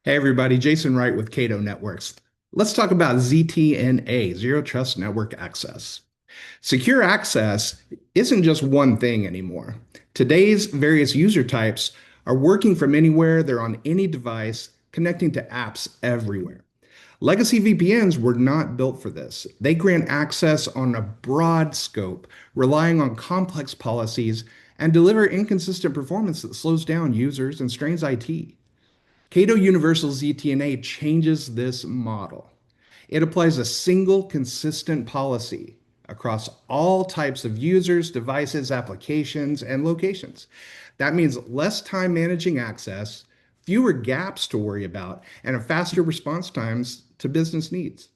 Hey everybody, Jason Wright with Cato Networks. Let's talk about ZTNA, Zero Trust Network Access. Secure access isn't just one thing anymore. Today's various user types are working from anywhere, they're on any device, connecting to apps everywhere. Legacy VPNs were not built for this. They grant access on a broad scope, relying on complex policies, and deliver inconsistent performance that slows down users and strains IT. Cato Universal ZTNA changes this model. It applies a single consistent policy across all types of users, devices, applications, and locations. That means less time managing access, fewer gaps to worry about, and a faster response times to business needs.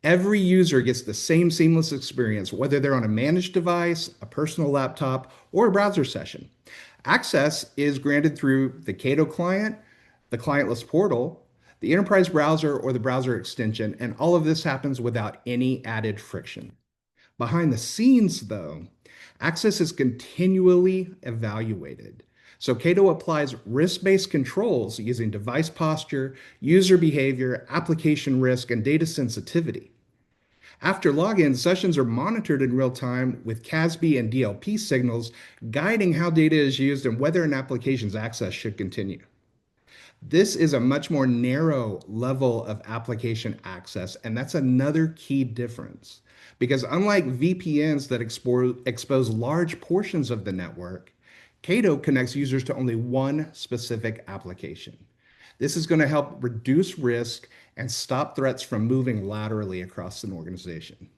Every user gets the same seamless experience, whether they're on a managed device, a personal laptop, or a browser session. Access is granted through the Cato client, the clientless portal, the enterprise browser, or the browser extension, and all of this happens without any added friction. Behind the scenes, though, access is continually evaluated. So Cato applies risk-based controls using device posture, user behavior, application risk, and data sensitivity. After login, sessions are monitored in real time with CASB and DLP signals guiding how data is used and whether an application's access should continue. This is a much more narrow level of application access, and that's another key difference. Because unlike VPNs that expose large portions of the network, Cato connects users to only one specific application. This is going to help reduce risk and stop threats from moving laterally across an organization.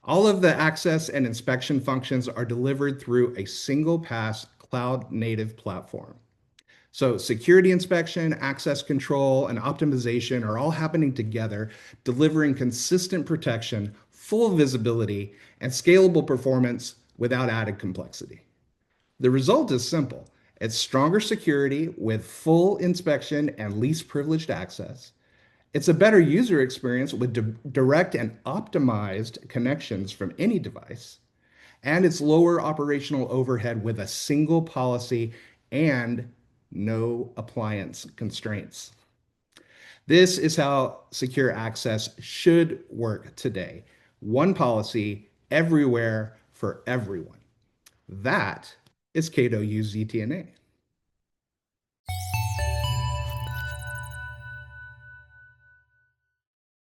All of the access and inspection functions are delivered through a single pass cloud native platform. So security inspection, access control, and optimization are all happening together, delivering consistent protection, full visibility, and scalable performance without added complexity. The result is simple. It's stronger security with full inspection and least privileged access. It's a better user experience with direct and optimized connections from any device. And it's lower operational overhead with a single policy and no appliance constraints. This is how secure access should work today. One policy everywhere for everyone. That is Cato U ZTNA.